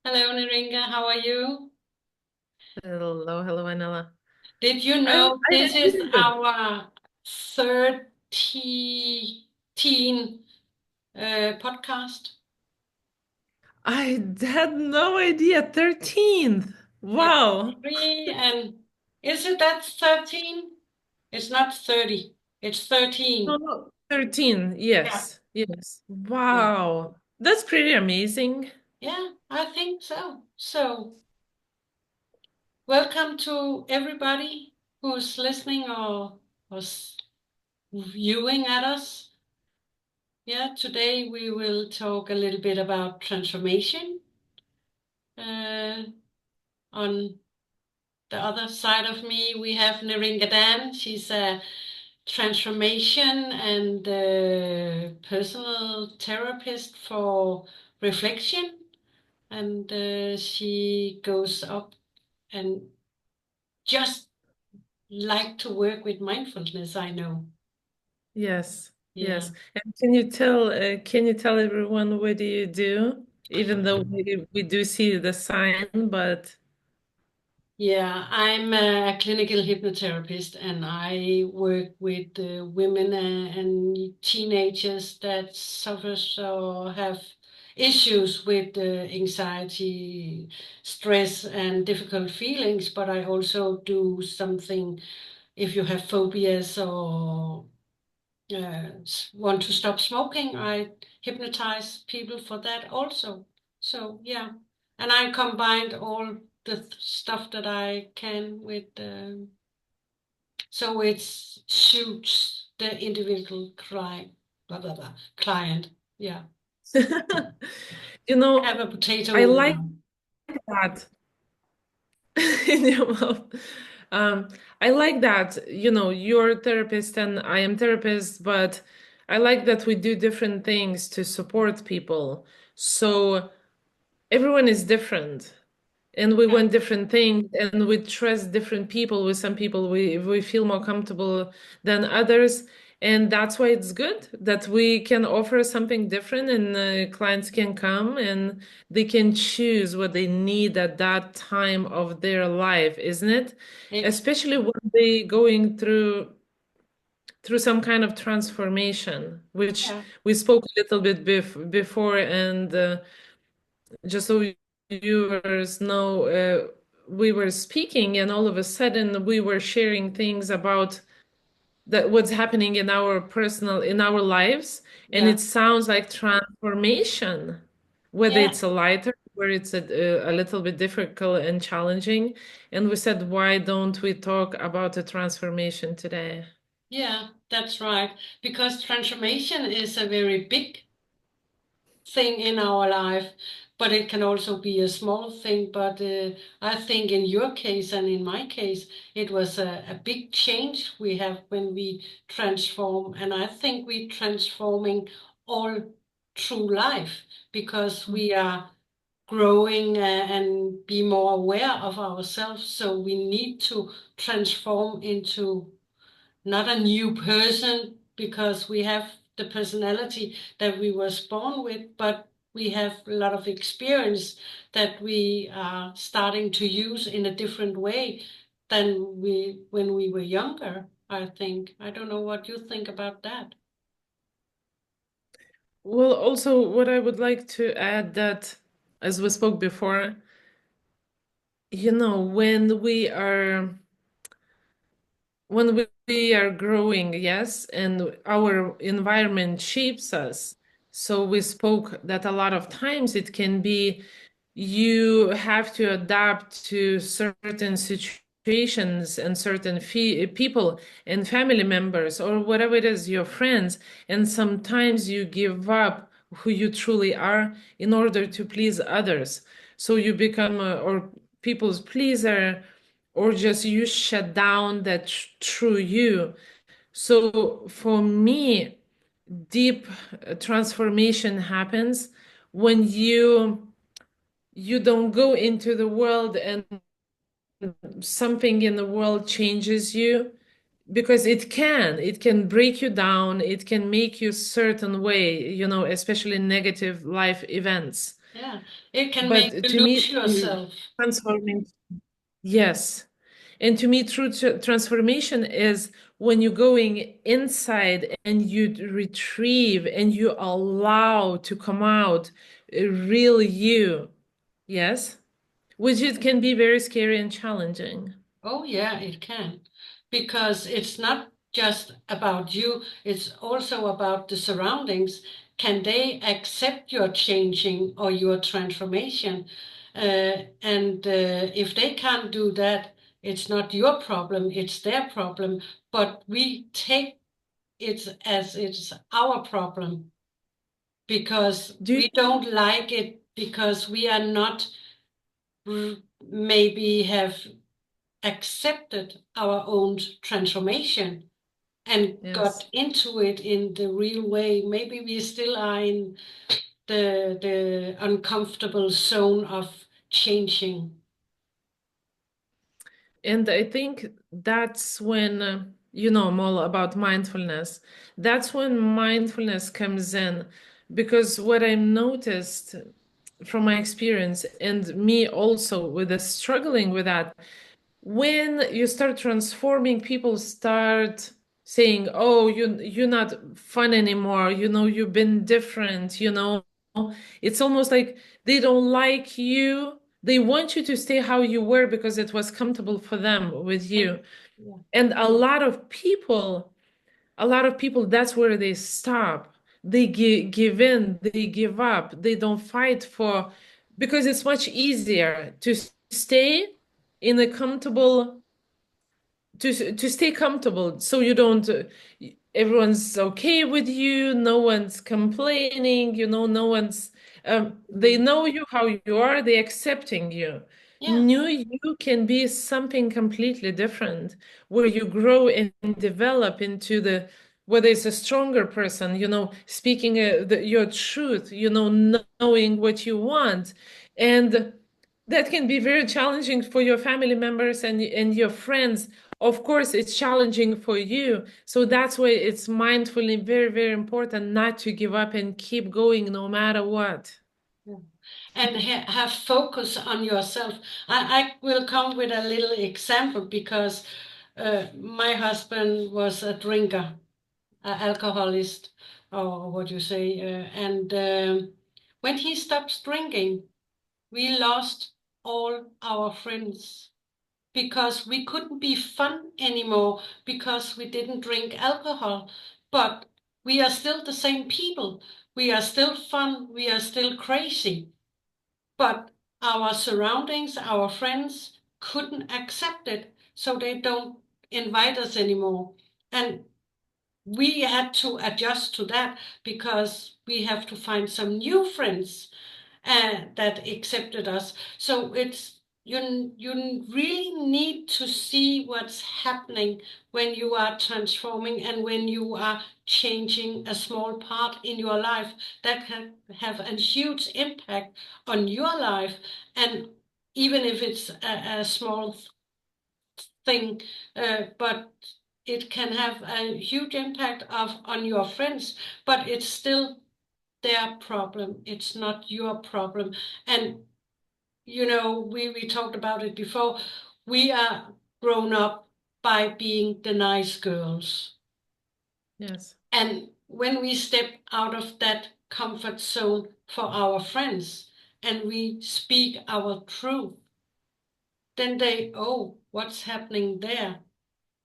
Hello, Niringa. How are you? Hello, hello, Anela. Did you I'm know I'm this is doing good. our 13 podcast? I had no idea. 13th. Yeah, Wow. three and is it that 13? It's not 30. It's No, 13. no, 13. Yeah, Yes. Yes. yeah, Wow. That's pretty amazing. yeah. I think so. So, welcome to everybody who's listening or viewing at us. Yeah, today we will talk a little bit about transformation. On the other side of me, we have Naringa Dan. She's a transformation and personal therapist for reflection. And she goes up and just like to work with mindfulness, I know. Yes. Yeah. Yes. And can you tell everyone what do you do? Even though we do see the sign, but Yeah, I'm a clinical hypnotherapist and I work with women and teenagers that suffer or have issues with anxiety, stress, and difficult feelings. But I also do something if you have phobias or want to stop smoking, I hypnotize people for that also. So yeah, and I combined all the stuff that I can with, so it suits the individual client, blah blah blah, client. Yeah, you know, have a potato I in like there. that. in your mouth. Um, I like that, you're a therapist and I am therapist, but I like that we do different things to support people. So everyone is different and we Yeah, want different things and we trust different people. With some people we feel more comfortable than others, and that's why it's good that we can offer something different, and clients can come and they can choose what they need at that time of their life, isn't it? exactly. Especially when they going through some kind of transformation, which Yeah, we spoke a little bit before, and just so viewers know, we were speaking, and all of a sudden we were sharing things about that what's happening in our lives, and yeah, it sounds like transformation, whether yeah. it's a lighter, where it's a little bit difficult and challenging. And we said, why don't we talk about the transformation today? Yeah, that's right. Because transformation is a very big thing in our life, but it can also be a small thing. But I think in your case and in my case, it was a big change we have when we transform. And I think we're transforming all through life because we are growing and be more aware of ourselves. So we need to transform into not a new person because we have the personality that we was born with, but we have a lot of experience that we are starting to use in a different way than we when we were younger, I think. I don't know what you think about that. Well, also what I would like to add, that as we spoke before, when we are growing, yes, and our environment shapes us. So we spoke that a lot of times it can be you have to adapt to certain situations and certain people and family members or whatever it is, your friends, and sometimes you give up who you truly are in order to please others. So you become or people's pleaser, or just you shut down that true you. So for me, deep transformation happens when you don't go into the world and something in the world changes you, because it can break you down, it can make you certain way, especially negative life events. Yeah, it can make But you to me, lose yourself. transforming, yes. And to me, true transformation is when you're going inside and you retrieve and you allow to come out real you. Yes. Which it can be very scary and challenging. Oh, yeah, it can. Because it's not just about you, it's also about the surroundings. Can they accept your changing or your transformation? And if they can't do that, it's not your problem, it's their problem. But we take it as it's our problem because Do you, we don't like it, because we are not maybe have accepted our own transformation and got yes. into it in the real way. Maybe we still are in the uncomfortable zone of changing. And I think that's when, you know, more about mindfulness. That's when mindfulness comes in. Because what I noticed from my experience and me also with the struggling with that, when you start transforming, people start saying, "Oh, you're not fun anymore. You know, you've been different. You know, it's almost like they don't like you. They want you to stay how you were because it was comfortable for them with you." Yeah. And a lot of people, that's where they stop. They give in, they give up, they don't fight for, because it's much easier to stay in a comfortable, to stay comfortable so you don't everyone's okay with you, no one's complaining, you know, no one's they Mm. know you how you are, they accepting you. Yeah. New you can be something completely different, where you grow and develop into the, whether it's a stronger person, you know, speaking your truth, you know, knowing what you want. And that can be very challenging for your family members and your friends. Of course, it's challenging for you. So that's why it's mindfully very, very important not to give up and keep going no matter what. Yeah. And have focus on yourself. I will come with a little example because my husband was a drinker, an alcoholist, or what you say, and when he stopped drinking, we lost all our friends because we couldn't be fun anymore because we didn't drink alcohol. But we are still the same people. We are still fun. We are still crazy. But our surroundings, our friends couldn't accept it. So they don't invite us anymore. And we had to adjust to that because we have to find some new friends that accepted us. So it's you really need to see what's happening when you are transforming and when you are changing a small part in your life that can have a huge impact on your life. And even if it's a small thing, but it can have a huge impact on your friends, but it's still their problem. It's not your problem. And we talked about it before. We are grown up by being the nice girls. Yes. And when we step out of that comfort zone for our friends and we speak our truth, then they, oh, what's happening there?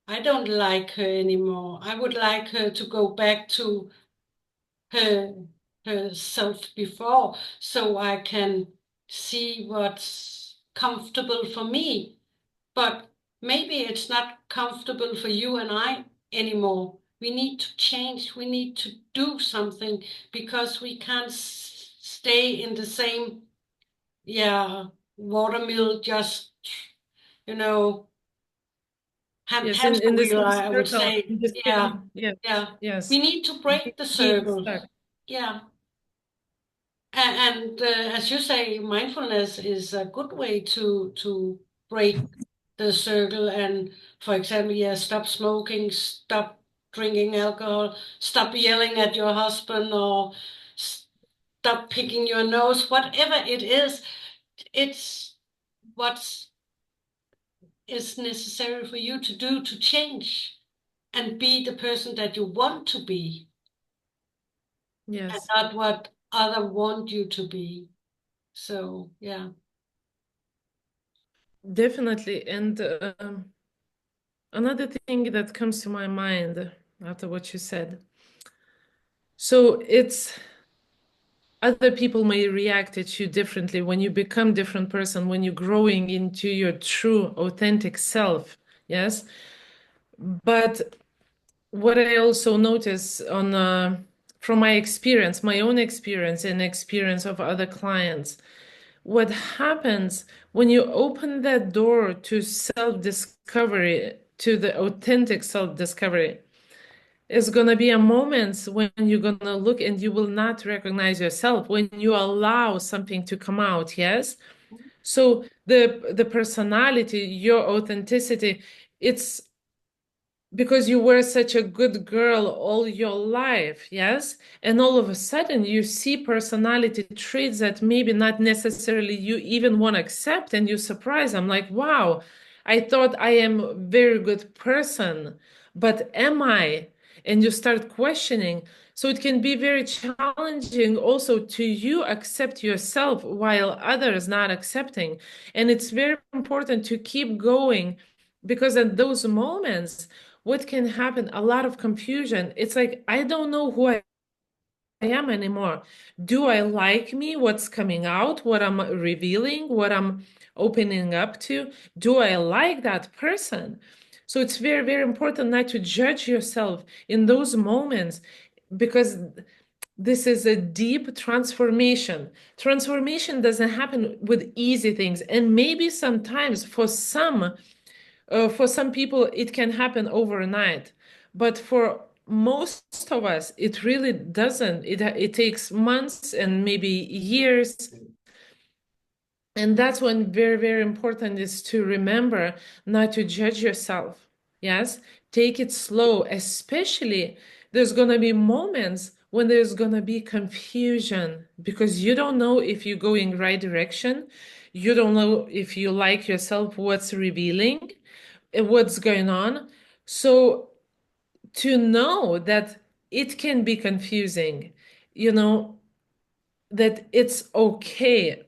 I don't like her anymore. I would like her to go back to her herself before so I can see what's comfortable for me. But maybe it's not comfortable for you and I anymore. We need to change. We need to do something because we can't stay in the same, yeah, watermill, just, you know, Yes, hamster in the wheel, same I would circle, say. in the Yeah, same, yes, yeah. We yes. need to break the Being circles. stuck. Yeah. And as you say, mindfulness is a good way to break the circle. And for example, yeah, stop smoking, stop drinking alcohol, stop yelling at your husband, or stop picking your nose, whatever it is, it's what is necessary for you to do to change and be the person that you want to be, and Yes, not what other want you to be. So yeah. definitely. And another thing that comes to my mind after what you said. So it's other people may react at you differently when you become different person, when you're growing into your true authentic self. Yes. But what I also notice on from my experience, my own experience and experience of other clients, what happens when you open that door to self-discovery, to the authentic self-discovery, is gonna be a moments when you're gonna look and you will not recognize yourself when you allow something to come out, yes? So the personality, your authenticity, it's because you were such a good girl all your life, yes? And all of a sudden you see personality traits that maybe not necessarily you even want to accept, and you're surprised. I'm like, wow, I thought I am a very good person, but am I? And you start questioning. So it can be very challenging also to you accept yourself while others not accepting. And it's very important to keep going, because at those moments, what can happen? A lot of confusion. It's like, I don't know who I am anymore. Do I like me? What's coming out? What I'm revealing? What I'm opening up to? Do I like that person? So it's very, very important not to judge yourself in those moments, because this is a deep transformation. Transformation doesn't happen with easy things. And maybe sometimes for some people, it can happen overnight, but for most of us, it really doesn't. It takes months and maybe years. And that's when very, very important is to remember not to judge yourself. Yes, take it slow, especially there's going to be moments when there's going to be confusion because you don't know if you're going right direction. You don't know if you like yourself, what's revealing, what's going on. So to know that it can be confusing, you know, that it's okay.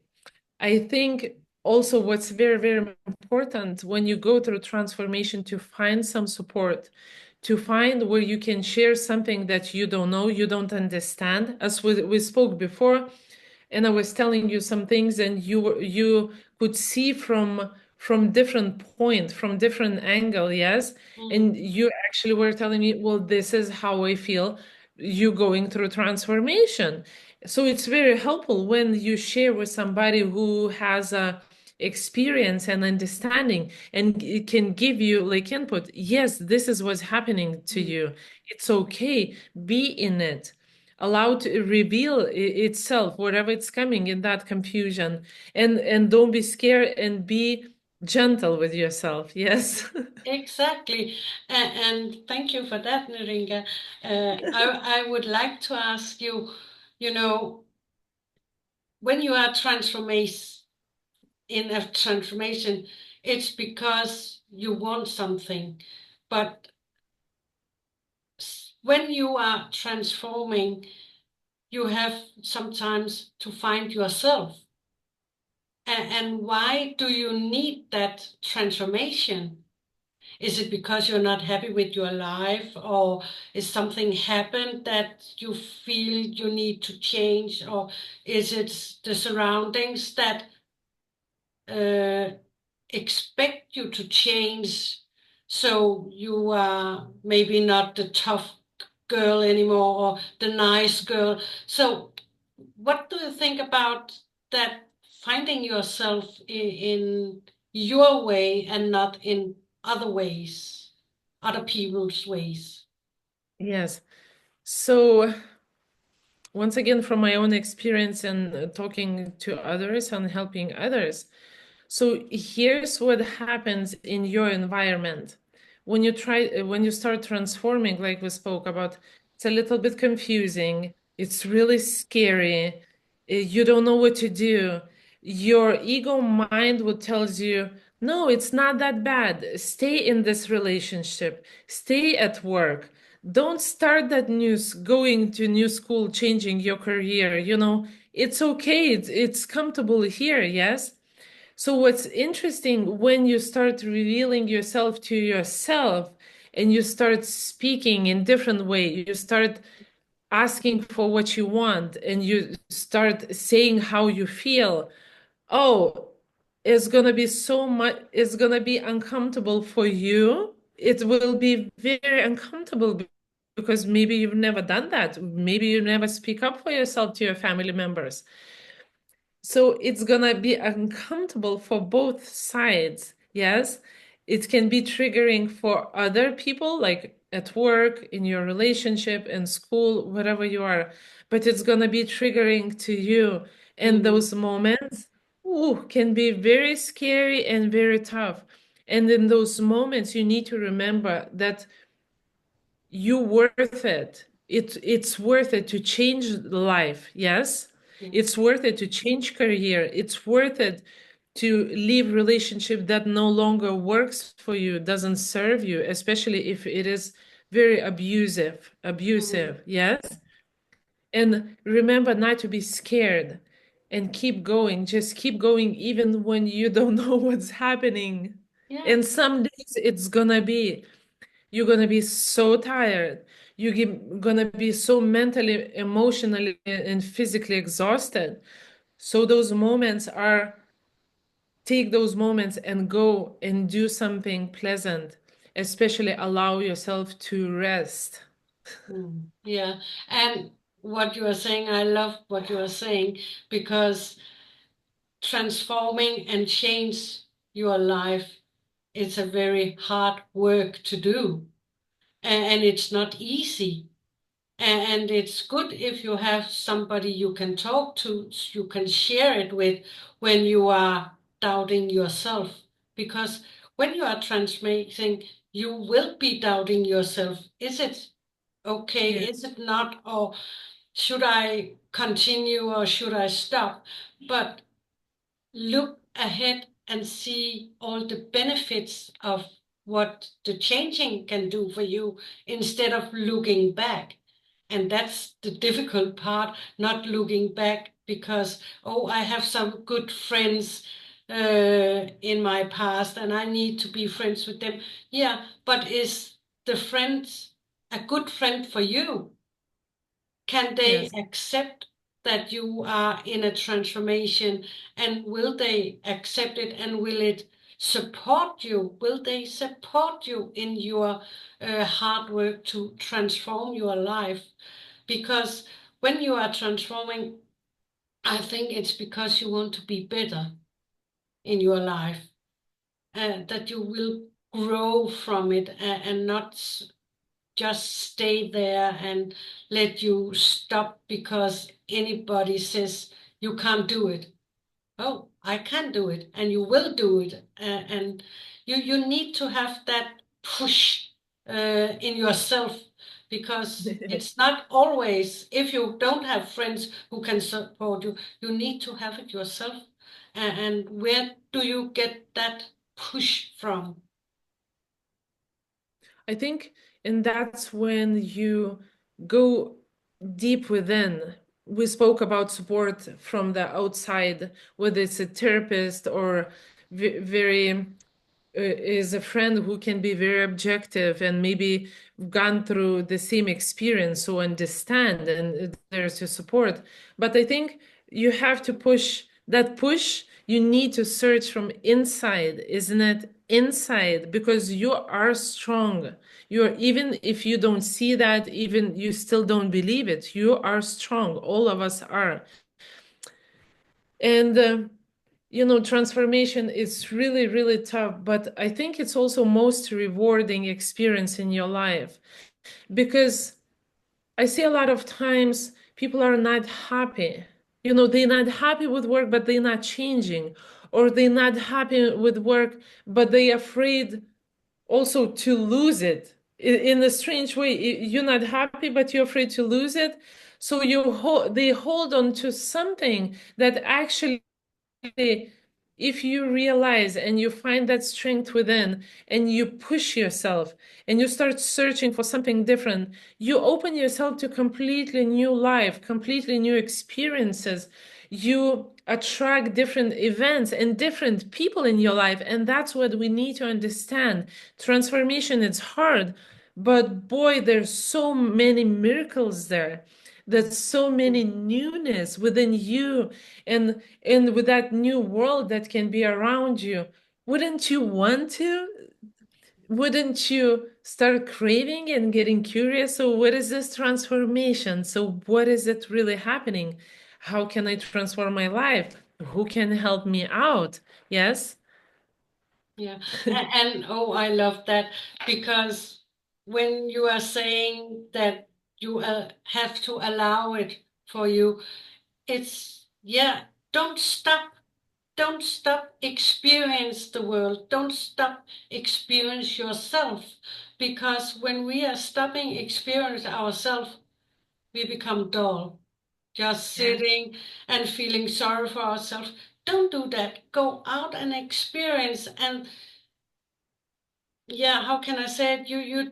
I think also what's very, very important when you go through transformation, to find some support, to find where you can share something that you don't know, you don't understand. As we spoke before, and I was telling you some things, and you could see from different point, from different angle, yes. And you actually were telling me, well, this is how I feel. You going through transformation. So it's very helpful when you share with somebody who has a experience and understanding, and it can give you like input. Yes, this is what's happening to you. It's okay. Be in it. Allow to reveal itself wherever it's coming in that confusion, and don't be scared, and be gentle with yourself. Yes. Exactly. And thank you for that, Naringa. I would like to ask you, you know, when you are transformation in a transformation, it's because you want something. But when you are transforming, you have sometimes to find yourself. And why do you need that transformation? Is it because you're not happy with your life, or is something happened that you feel you need to change, or is it the surroundings that uh, expect you to change, so you are maybe not the tough girl anymore or the nice girl? So what do you think about that, finding yourself in your way and not in other ways, other people's ways? Yes. So once again, from my own experience and talking to others and helping others, so here's what happens in your environment when when you start transforming, like we spoke about. It's a little bit confusing. It's really scary. you don't know what to do. Your ego mind will tells you, no, it's not that bad. Stay in this relationship. Stay at work. Don't start that going to new school, changing your career. It's okay. It's comfortable here, yes? So what's interesting when you start revealing yourself to yourself and you start speaking in different way, you start asking for what you want and you start saying how you feel. Oh, it's gonna be uncomfortable for you. It will be very uncomfortable because maybe you've never done that. Maybe you never speak up for yourself to your family members. So it's gonna be uncomfortable for both sides. Yes, it can be triggering for other people, like at work, in your relationship, in school, wherever you are, but it's gonna be triggering to you. And Mm. those moments, can be very scary and very tough. And in those moments, you need to remember that you worth it. It's worth it to change life. Yes, Yeah. it's worth it to change career. It's worth it to leave relationship that no longer works for you, doesn't serve you, especially if it is very Mm. abusive. Yes, and remember not to be scared and keep going. Just keep going even when you don't know what's happening. Yeah. And some days you're gonna be so tired. Gonna be so mentally, emotionally, and physically exhausted. So take those moments and go and do something pleasant, especially allow yourself to rest. Mm. Yeah. And what you are saying, I love what you are saying, because transforming and change your life, it's a very hard work to do, and it's not easy. And it's good if you have somebody you can talk to, you can share it with when you are doubting yourself. Because when you are transforming, you will be doubting yourself. Is it okay? Yeah. Is it not? Or should I continue or should I stop? But look ahead and see all the benefits of what the changing can do for you instead of looking back. And that's the difficult part, not looking back because, oh, I have some good friends in my past and I need to be friends with them. Yeah, but is the friends a good friend for you? Can they Yes. accept that you are in a transformation, and will they accept it, and will it support you? Will they support you in your hard work to transform your life? Because when you are transforming, I think it's because you want to be better in your life, that you will grow from it, and not just stay there and let you stop because anybody says you can't do it. Oh, I can do it, and you will do it. And you need to have that push in yourself, because it's not always, if you don't have friends who can support you, you need to have it yourself. And where do you get that push from? I think, and that's when you go deep within. We spoke about support from the outside, whether it's a therapist or very is a friend who can be very objective and maybe gone through the same experience, so understand, and there's your support. But I think you have to push. You need to search from inside, isn't it? Inside, because you are strong. You're, even if you don't see that, even you still don't believe it, you are strong. All of us are. And transformation is really, really tough, but I think it's also most rewarding experience in your life, because I see a lot of times people are not happy. They're not happy with work, but they're not changing, or they're not happy with work, but they're afraid also to lose it in a strange way. You're not happy, but you're afraid to lose it. So they hold on to something that actually, if you realize and you find that strength within and you push yourself and you start searching for something different, you open yourself to completely new life, completely new experiences. You attract different events and different people in your life. And that's what we need to understand. Transformation is hard, but boy, there's so many miracles there. There's so many newness within you, and with that new world that can be around you. Wouldn't you want to? Wouldn't you start craving and getting curious? So what is this transformation? So what is it really happening? How can I transform my life? Who can help me out? Yes? Yeah. And oh, I love that, because when you are saying that you have to allow it for you, it's, yeah, don't stop. Don't stop experience the world. Don't stop experience yourself. Because when we are stopping experience ourselves, we become dull. Just Yeah. sitting and feeling sorry for ourselves. Don't do that. Go out and experience. And yeah, how can I say it? You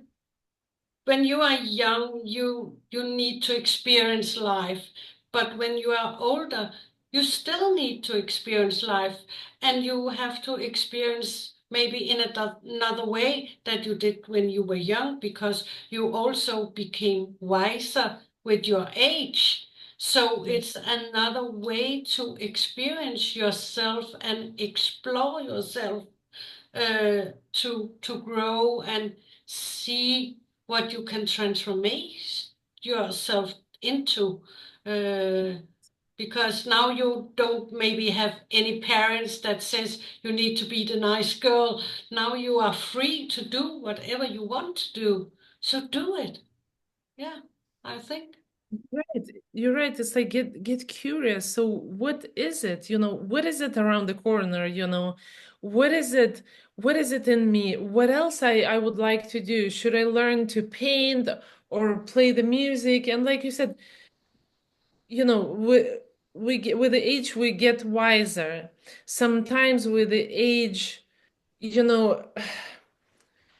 when you are young, you need to experience life. But when you are older, you still need to experience life, and you have to experience maybe in another way that you did when you were young, because you also became wiser with your age. So Yeah. it's another way to experience yourself and explore yourself, to grow and see what you can transform yourself into. Uh, because now you don't maybe have any parents that says you need to be the nice girl. Now you are free to do whatever you want to do. So do it. Yeah, I think. Right. You're right. It's like get curious. So what is it? What is it around the corner? What is it? What is it in me? What else I would like to do? Should I learn to paint or play the music? And like you said, we get with the age we get wiser. Sometimes with the age, you know,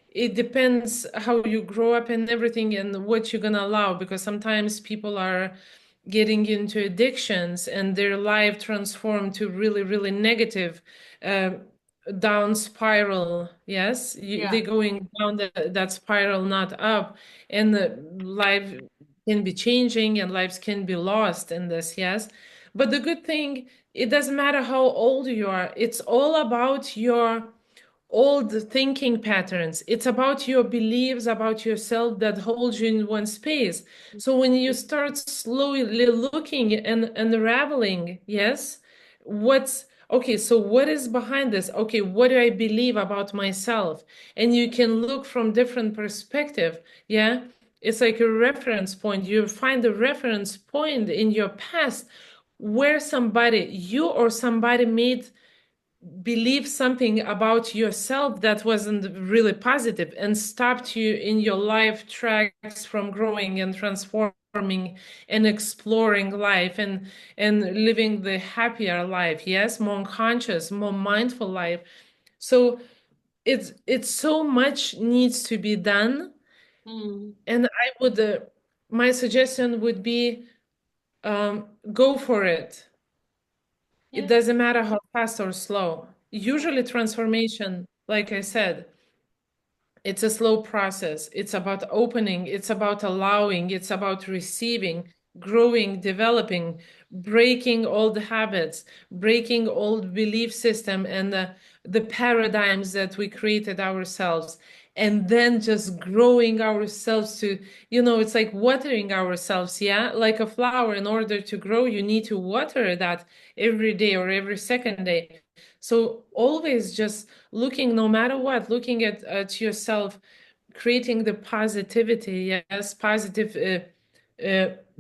it depends how you grow up and everything and what you're gonna allow, because sometimes people are getting into addictions and their life transformed to really really negative, uh, down spiral. Yes, Yeah. they're going down that spiral, not up. And the life can be changing and lives can be lost in this. Yes, but the good thing, it doesn't matter how old you are, it's all about your old thinking patterns. It's about your beliefs about yourself that hold you in one space. So when you start slowly looking and unraveling, yes, what's okay, so what is behind this? Okay, what do I believe about myself? And you can look from different perspective. Yeah, it's like a reference point. You find a reference point in your past where you or somebody made believe something about yourself that wasn't really positive and stopped you in your life tracks from growing and transforming and exploring life and living the happier life. Yes, more conscious, more mindful life. So it's so much needs to be done. Mm. And I would my suggestion would be, go for it. It Yeah. doesn't matter how fast or slow. Usually, transformation, like I said, it's a slow process. It's about opening, it's about allowing, it's about receiving, growing, developing, breaking old habits, breaking old belief system and the paradigms that we created ourselves. And then just growing ourselves to, it's like watering ourselves, yeah? Like a flower, in order to grow, you need to water that every day or every second day. So always just looking, no matter what, looking at yourself, creating the positivity, yes, positive,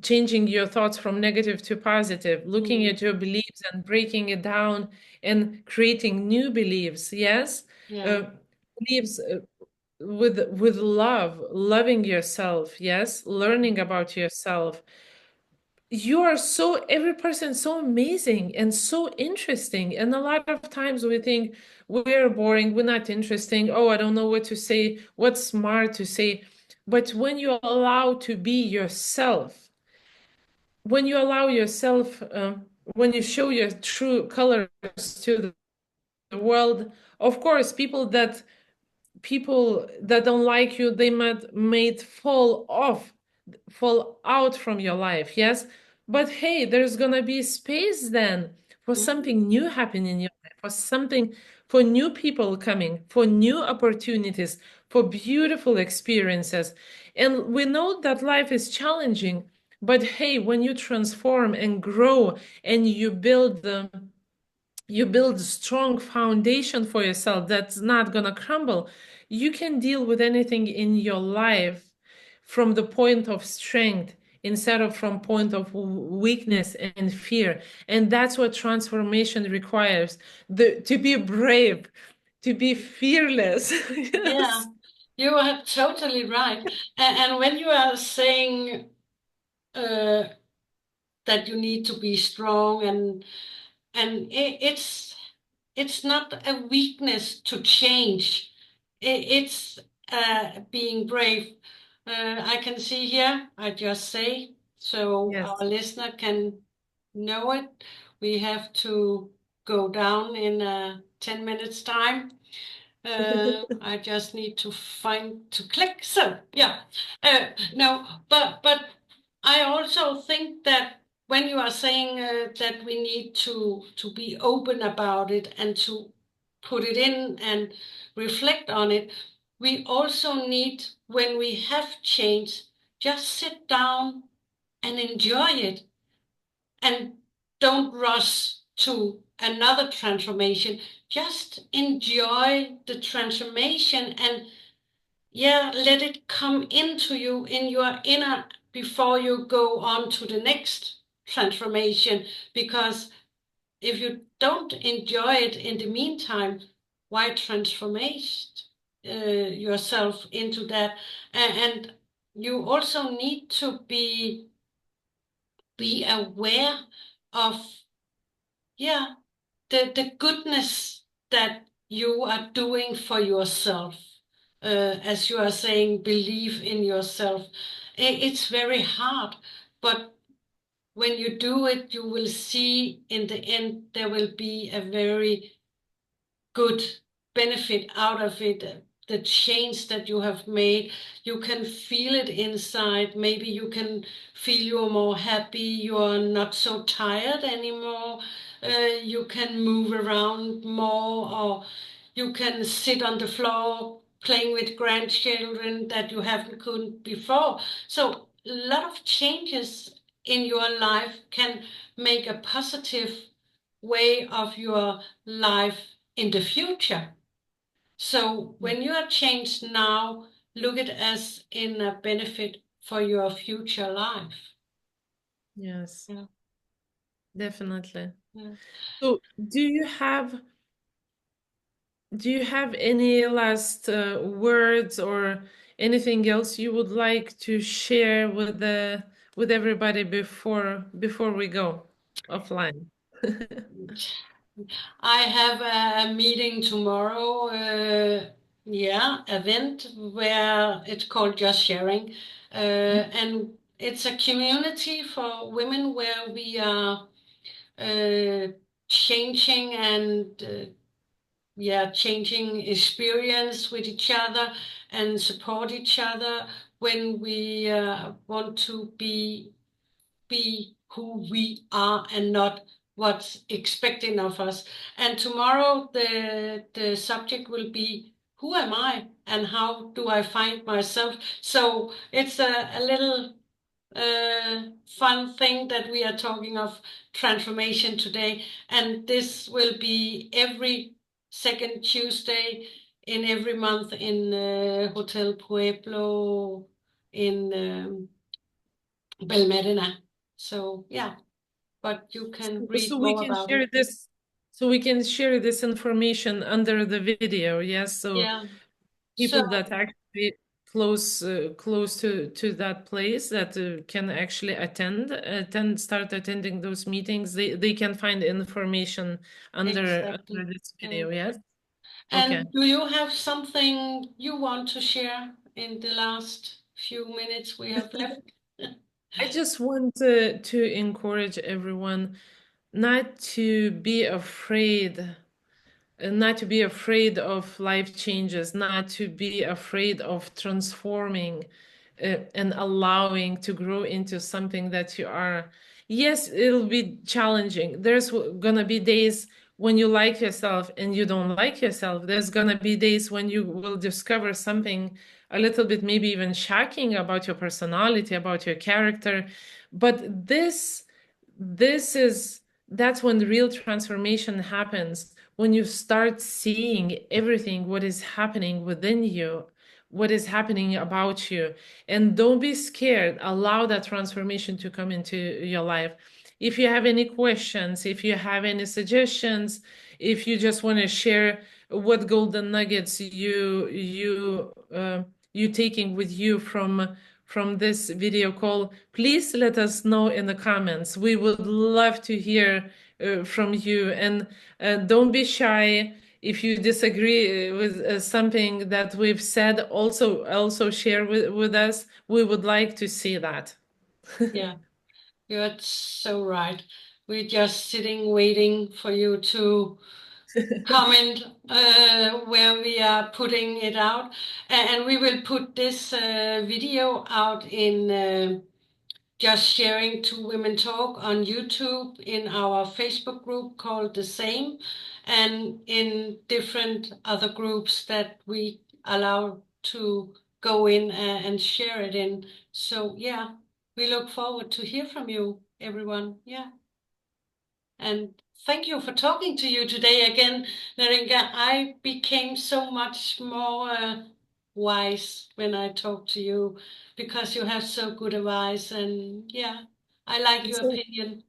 changing your thoughts from negative to positive, looking Mm. at your beliefs and breaking it down and creating new beliefs, yes, Yeah. uh, beliefs, with love, loving yourself, yes, learning about yourself, you are so, every person so amazing and so interesting. And a lot of times we think we're boring, we're not interesting. Oh, I don't know what to say, what's smart to say. But when you allow to be yourself, when you allow yourself, when you show your true colors to the world, of course, people that don't like you, they might fall out from your life, yes, but hey, there's gonna be space then for Mhm. something new happening in your life, for something, for new people coming, for new opportunities, for beautiful experiences. And we know that life is challenging, but hey, when you transform and grow and you build a strong foundation for yourself that's not gonna crumble, you can deal with anything in your life from the point of strength instead of from point of weakness and fear. And that's what transformation requires, to be brave, to be fearless. Yeah, Yes. you are totally right. And when you are saying uh, that you need to be strong, and it's not a weakness to change. It's being brave. I can see here, I just say, so our Yes. listener can know it. We have to go down in 10 minutes time. I just need to find to click. So yeah, no, but I also think that when you are saying that we need to be open about it and to put it in and reflect on it, we also need, when we have change, just sit down and enjoy it, and don't rush to another transformation. Just enjoy the transformation, and yeah, let it come into you in your inner before you go on to the next transformation. Because if you don't enjoy it in the meantime, why transformation yourself into that? And you also need to be aware of, yeah, the goodness that you are doing for yourself. As you are saying, believe in yourself. It's very hard, but when you do it, you will see in the end there will be a very good benefit out of it. The change that you have made, you can feel it inside. Maybe you can feel you're more happy, you're not so tired anymore. You can move around more, or you can sit on the floor playing with grandchildren that you haven't could before. So a lot of changes in your life can make a positive way of your life in the future. So Yeah. when you are changed now, look at it as in a benefit for your future life. Yes, Yeah. definitely. Yeah. So do you have any last words or anything else you would like to share with everybody before we go offline? I have a meeting tomorrow, yeah, event where it's called Just Sharing. And it's a community for women where we are uh, changing and yeah, changing experience with each other and support each other when we want to be who we are and not what's expected of us. And tomorrow the subject will be, who am I and how do I find myself? So it's a little fun thing that we are talking of transformation today. And this will be every second Tuesday in every month in Hotel Pueblo in Belmerina. So yeah, but you can So read we more can about it. share this, so we can share this information under the video, yes? So Yeah. So people that actually close to that place that can actually start attending those meetings, they can find information under Exactly. this video. Yes. Okay. And do you have something you want to share in the last few minutes we have left? I just want to encourage everyone not to be afraid, not to be afraid of life changes, not to be afraid of transforming and allowing to grow into something that you are. Yes, it'll be challenging. There's gonna be days when you like yourself and you don't like yourself. There's gonna be days when you will discover something a little bit maybe even shocking about your personality, about your character. But this is that's when the real transformation happens, when you start seeing everything what is happening within you, what is happening about you. And don't be scared, allow that transformation to come into your life. If you have any questions, if you have any suggestions, if you just want to share what golden nuggets you taking with you from this video call, please let us know in the comments. We would love to hear from you. And don't be shy. If you disagree with something that we've said, also share with us. We would like to see that. Yeah, you're so right. We're just sitting waiting for you to comment where we are putting it out. And we will put this video out in Just Sharing Two Women Talk on YouTube, in our Facebook group called The Same, and in different other groups that we allow to go in and share it in. So yeah, we look forward to hear from you, everyone. Yeah. And thank you for talking to you today again, Naringa. I became so much more wise when I talk to you, because you have so good advice, and yeah, I like It's your opinion.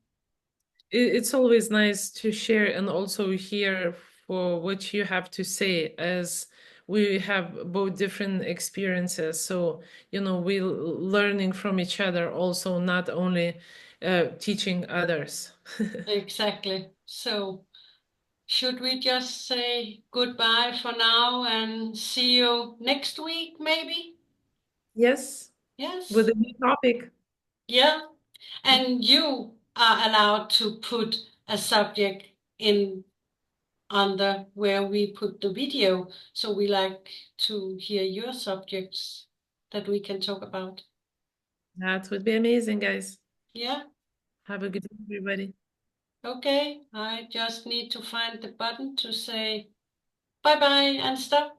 it's always nice to share and also hear for what you have to say, as we have both different experiences. So, we learning from each other also, not only teaching others. Exactly. So should we just say goodbye for now and see you next week, maybe? Yes, with Yes. a new topic. Yeah. And you are allowed to put a subject in under where we put the video. So we like to hear your subjects that we can talk about. That would be amazing, guys. Yeah. Have a good day, everybody. Okay. I just need to find the button to say bye bye and stop.